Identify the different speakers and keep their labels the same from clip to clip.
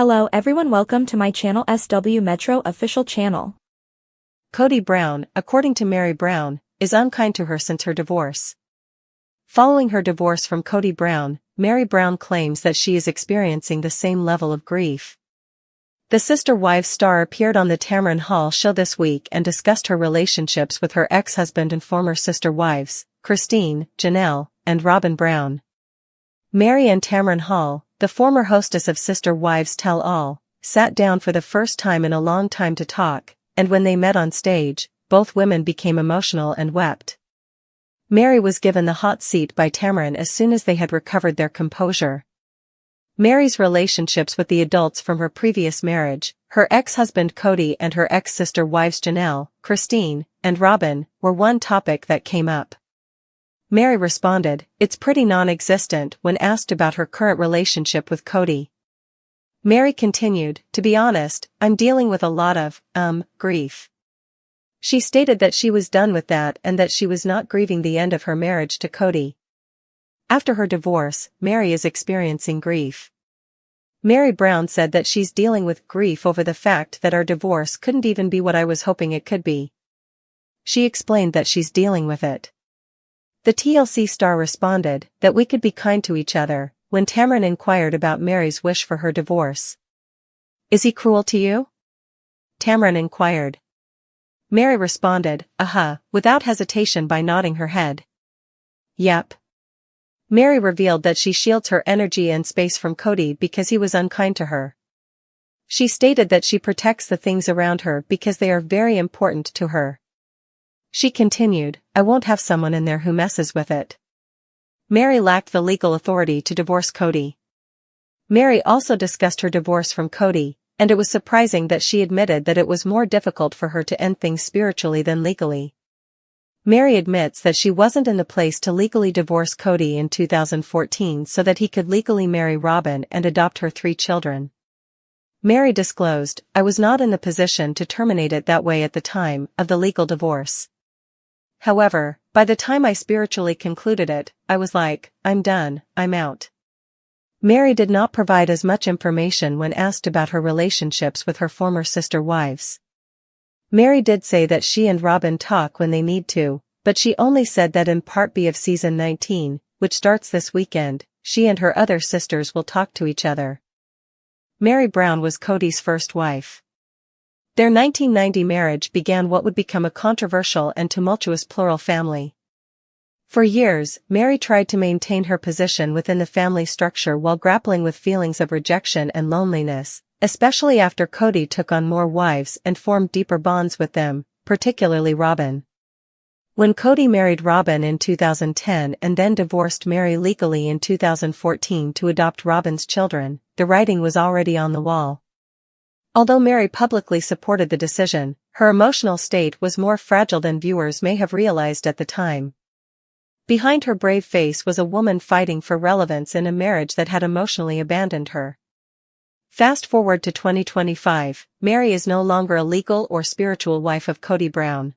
Speaker 1: Hello everyone, welcome to my channel SW Metro official channel.
Speaker 2: Kody Brown, according to Mary Brown, is unkind to her since her divorce. Following her divorce from Kody Brown, Mary Brown claims that she is experiencing the same level of grief. The Sister Wives star appeared on the Tamron Hall show this week and discussed her relationships with her ex-husband and former sister wives, Christine, Janelle, and Robin Brown. Mary and Tamron Hall, the former hostess of Sister Wives Tell All, sat down for the first time in a long time to talk, and when they met on stage, both women became emotional and wept. Mary was given the hot seat by Tamron as soon as they had recovered their composure. Mary's relationships with the adults from her previous marriage, her ex-husband Kody and her ex-sister wives Janelle, Christine, and Robin, were one topic that came up. Mary responded, "It's pretty non-existent," when asked about her current relationship with Kody. Mary continued, "To be honest, I'm dealing with a lot of, grief." She stated that she was done with that and that she was not grieving the end of her marriage to Kody. After her divorce, Mary is experiencing grief. Mary Brown said that she's dealing with grief over the fact that our divorce couldn't even be what I was hoping it could be. She explained that she's dealing with it. The TLC star responded that we could be kind to each other when Tamron inquired about Mary's wish for her divorce. "Is he cruel to you?" Tamron inquired. Mary responded, without hesitation by nodding her head. "Yep." Mary revealed that she shields her energy and space from Kody because he was unkind to her. She stated that she protects the things around her because they are very important to her. She continued, "I won't have someone in there who messes with it." Mary lacked the legal authority to divorce Kody. Mary also discussed her divorce from Kody, and it was surprising that she admitted that it was more difficult for her to end things spiritually than legally. Mary admits that she wasn't in the place to legally divorce Kody in 2014 so that he could legally marry Robin and adopt her 3 children. Mary disclosed, "I was not in the position to terminate it that way at the time of the legal divorce. However, by the time I spiritually concluded it, I was like, I'm done, I'm out." Mary did not provide as much information when asked about her relationships with her former sister wives. Mary did say that she and Robin talk when they need to, but she only said that in Part B of Season 19, which starts this weekend, she and her other sisters will talk to each other. Mary Brown was Kody's first wife. Their 1990 marriage began what would become a controversial and tumultuous plural family. For years, Mary tried to maintain her position within the family structure while grappling with feelings of rejection and loneliness, especially after Kody took on more wives and formed deeper bonds with them, particularly Robin. When Kody married Robin in 2010 and then divorced Mary legally in 2014 to adopt Robin's children, the writing was already on the wall. Although Mary publicly supported the decision, her emotional state was more fragile than viewers may have realized at the time. Behind her brave face was a woman fighting for relevance in a marriage that had emotionally abandoned her. Fast forward to 2025, Mary is no longer a legal or spiritual wife of Kody Brown.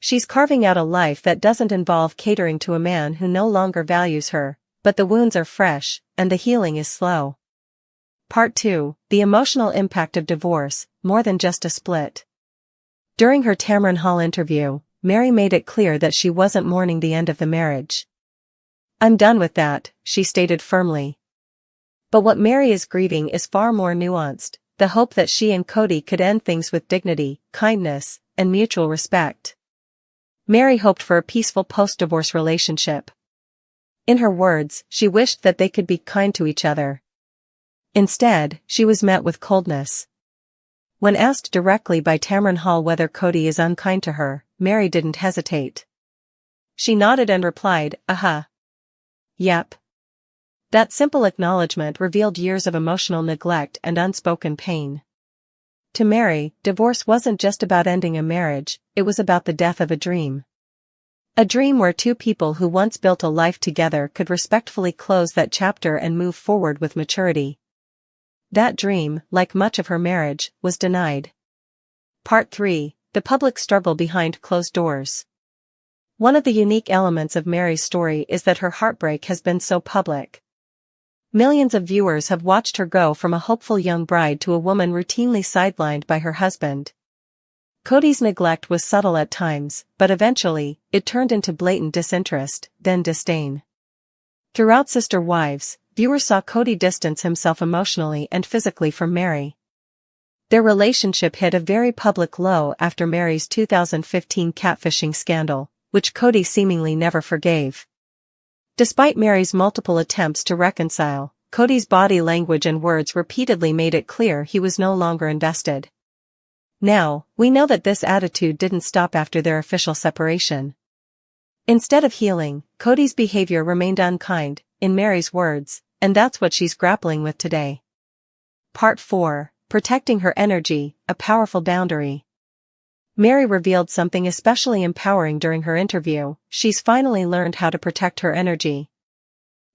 Speaker 2: She's carving out a life that doesn't involve catering to a man who no longer values her, but the wounds are fresh, and the healing is slow. Part 2, the emotional impact of divorce, more than just a split. During her Tamron Hall interview, Mary made it clear that she wasn't mourning the end of the marriage. "I'm done with that," she stated firmly. But what Mary is grieving is far more nuanced, the hope that she and Kody could end things with dignity, kindness, and mutual respect. Mary hoped for a peaceful post-divorce relationship. In her words, she wished that they could be kind to each other. Instead, she was met with coldness. When asked directly by Tamron Hall whether Kody is unkind to her, Mary didn't hesitate. She nodded and replied, "Yep." That simple acknowledgement revealed years of emotional neglect and unspoken pain. To Mary, divorce wasn't just about ending a marriage, it was about the death of a dream. A dream where 2 people who once built a life together could respectfully close that chapter and move forward with maturity. That dream, like much of her marriage, was denied. Part 3, the public struggle behind closed doors. One of the unique elements of Mary's story is that her heartbreak has been so public. Millions of viewers have watched her go from a hopeful young bride to a woman routinely sidelined by her husband. Kody's neglect was subtle at times, but eventually, it turned into blatant disinterest, then disdain. Throughout Sister Wives, viewers saw Kody distance himself emotionally and physically from Meri. Their relationship hit a very public low after Meri's 2015 catfishing scandal, which Kody seemingly never forgave. Despite Meri's multiple attempts to reconcile, Kody's body language and words repeatedly made it clear he was no longer invested. Now, we know that this attitude didn't stop after their official separation. Instead of healing, Kody's behavior remained unkind, in Meri's words, and that's what she's grappling with today. Part 4. Protecting her energy, a powerful boundary. Meri revealed something especially empowering during her interview. She's finally learned how to protect her energy.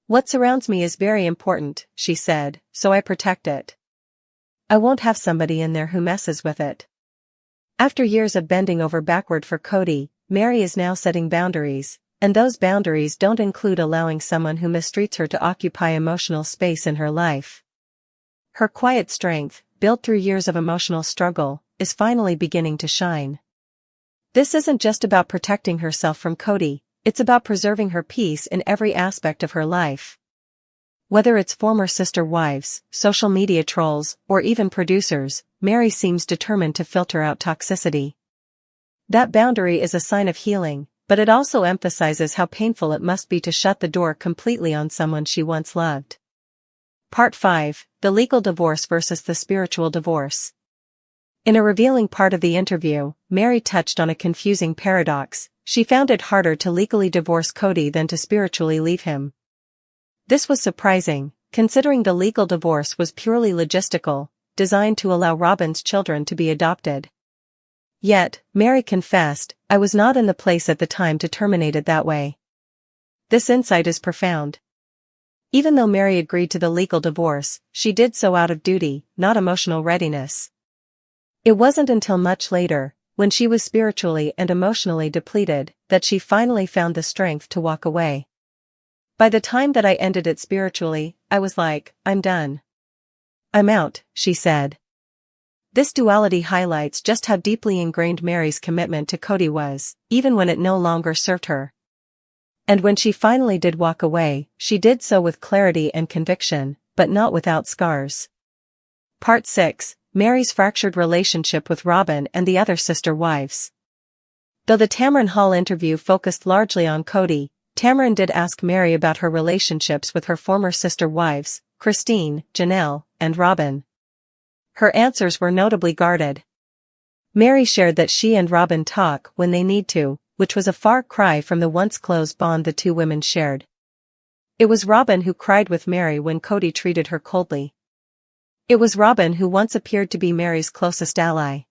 Speaker 2: "What surrounds me is very important," she said, "so I protect it. I won't have somebody in there who messes with it." After years of bending over backward for Kody, Meri is now setting boundaries, and those boundaries don't include allowing someone who mistreats her to occupy emotional space in her life. Her quiet strength, built through years of emotional struggle, is finally beginning to shine. This isn't just about protecting herself from Kody, it's about preserving her peace in every aspect of her life. Whether it's former sister wives, social media trolls, or even producers, Meri seems determined to filter out toxicity. That boundary is a sign of healing, but it also emphasizes how painful it must be to shut the door completely on someone she once loved. Part 5. The legal divorce versus the spiritual divorce. In a revealing part of the interview, Meri touched on a confusing paradox. She found it harder to legally divorce Kody than to spiritually leave him. This was surprising, considering the legal divorce was purely logistical, designed to allow Robyn's children to be adopted. Yet, Meri confessed, "I was not in the place at the time to terminate it that way." This insight is profound. Even though Meri agreed to the legal divorce, she did so out of duty, not emotional readiness. It wasn't until much later, when she was spiritually and emotionally depleted, that she finally found the strength to walk away. "By the time that I ended it spiritually, I was like, I'm done. I'm out," she said. This duality highlights just how deeply ingrained Meri's commitment to Kody was, even when it no longer served her. And when she finally did walk away, she did so with clarity and conviction, but not without scars. Part 6. Meri's fractured relationship with Robyn and the other sister wives. Though the Tamron Hall interview focused largely on Kody, Tamron did ask Meri about her relationships with her former sister wives, Christine, Janelle, and Robyn. Her answers were notably guarded. Meri shared that she and Robyn talk when they need to, which was a far cry from the once close bond the two women shared. It was Robyn who cried with Meri when Kody treated her coldly. It was Robyn who once appeared to be Meri's closest ally.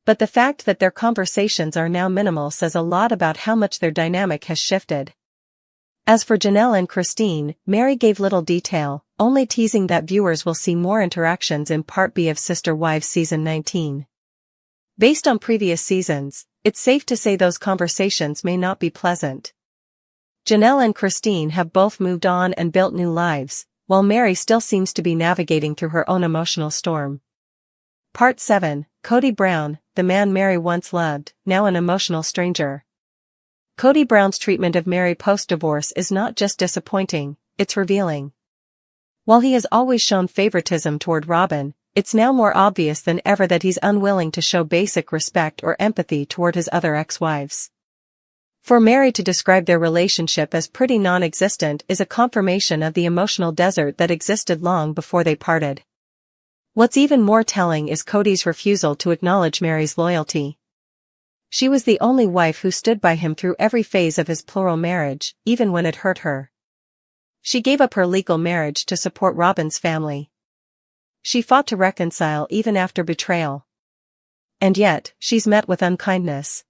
Speaker 2: But the fact that their conversations are now minimal says a lot about how much their dynamic has shifted. As for Janelle and Christine, Meri gave little detail, only teasing that viewers will see more interactions in Part B of Sister Wives Season 19. Based on previous seasons, it's safe to say those conversations may not be pleasant. Janelle and Christine have both moved on and built new lives, while Meri still seems to be navigating through her own emotional storm. Part 7. Kody Brown, the man Meri once loved, now an emotional stranger. Kody Brown's treatment of Meri post-divorce is not just disappointing, it's revealing. While he has always shown favoritism toward Robyn, it's now more obvious than ever that he's unwilling to show basic respect or empathy toward his other ex-wives. For Meri to describe their relationship as pretty non-existent is a confirmation of the emotional desert that existed long before they parted. What's even more telling is Kody's refusal to acknowledge Meri's loyalty. She was the only wife who stood by him through every phase of his plural marriage, even when it hurt her. She gave up her legal marriage to support Robyn's family. She fought to reconcile even after betrayal. And yet, she's met with unkindness.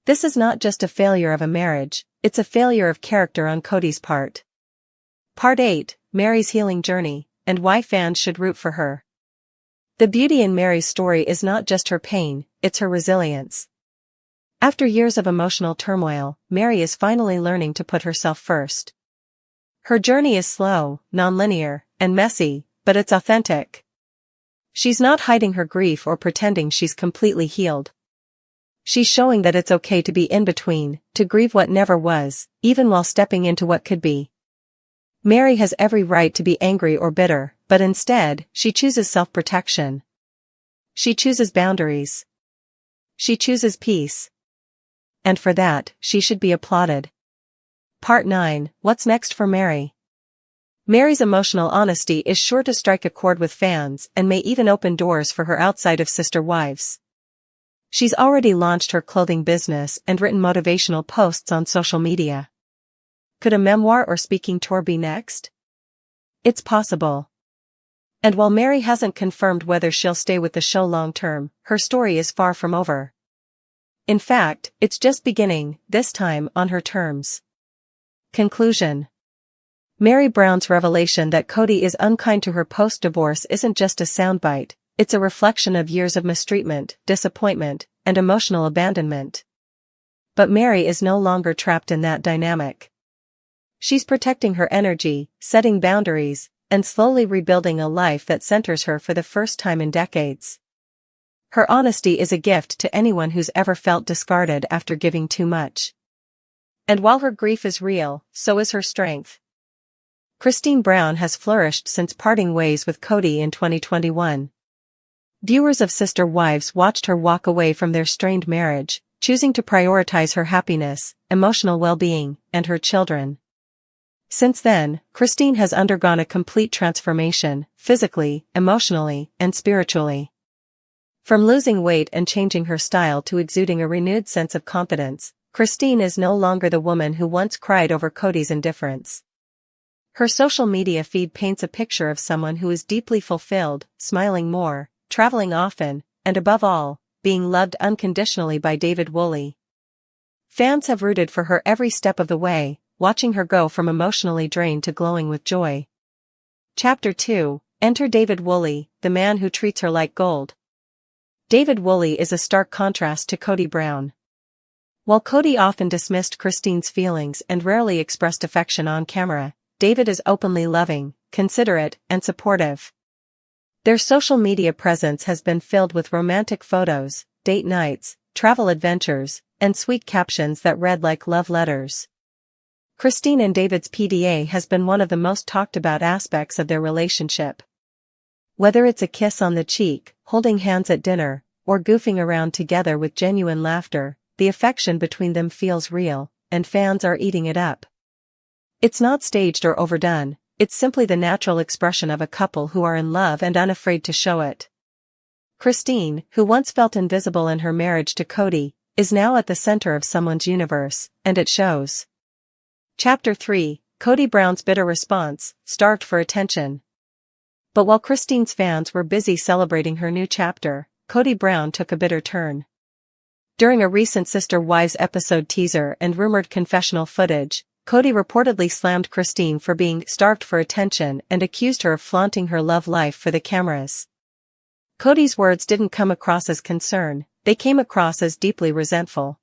Speaker 2: This is not just a failure of a marriage, it's a failure of character on Kody's part. Part 8, Meri's healing journey, and why fans should root for her. The beauty in Meri's story is not just her pain, it's her resilience. After years of emotional turmoil, Meri is finally learning to put herself first. Her journey is slow, non-linear, and messy, but it's authentic. She's not hiding her grief or pretending she's completely healed. She's showing that it's okay to be in between, to grieve what never was, even while stepping into what could be. Mary has every right to be angry or bitter, but instead, she chooses self-protection. She chooses boundaries. She chooses peace. And for that, she should be applauded. Part 9, What's next for Mary? Mary's emotional honesty is sure to strike a chord with fans and may even open doors for her outside of Sister Wives. She's already launched her clothing business and written motivational posts on social media. Could a memoir or speaking tour be next? It's possible. And while Mary hasn't confirmed whether she'll stay with the show long-term, her story is far from over. In fact, it's just beginning, this time on her terms. Conclusion. Mary Brown's revelation that Kody is unkind to her post-divorce isn't just a soundbite, it's a reflection of years of mistreatment, disappointment, and emotional abandonment. But Mary is no longer trapped in that dynamic. She's protecting her energy, setting boundaries, and slowly rebuilding a life that centers her for the first time in decades. Her honesty is a gift to anyone who's ever felt discarded after giving too much. And while her grief is real, so is her strength. Kody Brown has flourished since parting ways with Kody in 2021. Viewers of Sister Wives watched her walk away from their strained marriage, choosing to prioritize her happiness, emotional well-being, and her children. Since then, Kody has undergone a complete transformation, physically, emotionally, and spiritually. From losing weight and changing her style to exuding a renewed sense of confidence, Kody is no longer the woman who once cried over Kody's indifference. Her social media feed paints a picture of someone who is deeply fulfilled, smiling more, traveling often, and above all, being loved unconditionally by David Woolley. Fans have rooted for her every step of the way, watching her go from emotionally drained to glowing with joy. Chapter 2, Enter David Woolley, the man who treats her like gold. David Woolley is a stark contrast to Kody Brown. While Kody often dismissed Kody's feelings and rarely expressed affection on camera, David is openly loving, considerate, and supportive. Their social media presence has been filled with romantic photos, date nights, travel adventures, and sweet captions that read like love letters. Kody and David's PDA has been one of the most talked about aspects of their relationship. Whether it's a kiss on the cheek, holding hands at dinner, or goofing around together with genuine laughter, the affection between them feels real, and fans are eating it up. It's not staged or overdone, it's simply the natural expression of a couple who are in love and unafraid to show it. Kody, who once felt invisible in her marriage to Kody, is now at the center of someone's universe, and it shows. Chapter 3, Kody Brown's bitter response, starved for attention. But while Kody's fans were busy celebrating her new chapter, Kody Brown took a bitter turn. During a recent Sister Wives episode teaser and rumored confessional footage, Kody reportedly slammed Kody for being starved for attention and accused her of flaunting her love life for the cameras. Kody's words didn't come across as concern, they came across as deeply resentful.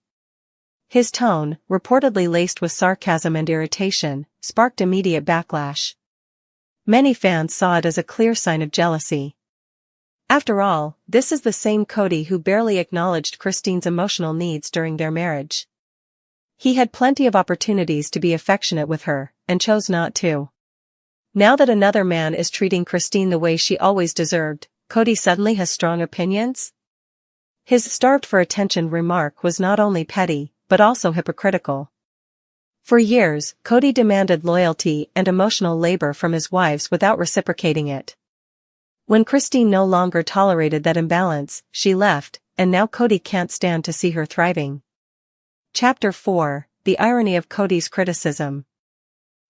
Speaker 2: His tone, reportedly laced with sarcasm and irritation, sparked immediate backlash. Many fans saw it as a clear sign of jealousy. After all, this is the same Kody who barely acknowledged Kody's emotional needs during their marriage. He had plenty of opportunities to be affectionate with her, and chose not to. Now that another man is treating Kody the way she always deserved, Kody suddenly has strong opinions? His starved for attention remark was not only petty, but also hypocritical. For years, Kody demanded loyalty and emotional labor from his wives without reciprocating it. When Kody no longer tolerated that imbalance, she left, and now Kody can't stand to see her thriving. Chapter 4, The Irony of Kody's Criticism.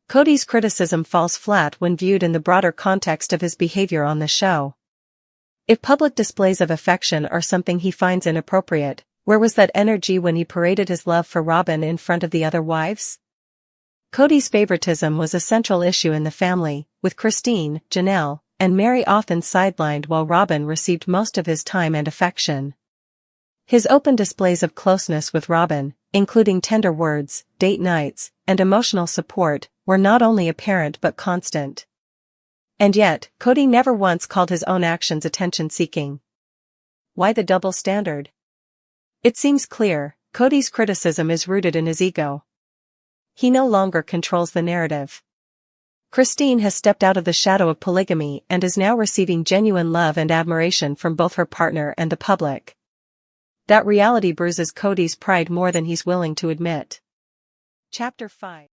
Speaker 2: Kody's criticism falls flat when viewed in the broader context of his behavior on the show. If public displays of affection are something he finds inappropriate, where was that energy when he paraded his love for Robyn in front of the other wives? Kody's favoritism was a central issue in the family, with Kody, Janelle, and Mary often sidelined while Robyn received most of his time and affection. His open displays of closeness with Robyn, including tender words, date nights, and emotional support, were not only apparent but constant. And yet, Kody never once called his own actions attention-seeking. Why the double standard? It seems clear, Kody's criticism is rooted in his ego. He no longer controls the narrative. Christine has stepped out of the shadow of polygamy and is now receiving genuine love and admiration from both her partner and the public. That reality bruises Kody's pride more than he's willing to admit. Chapter 5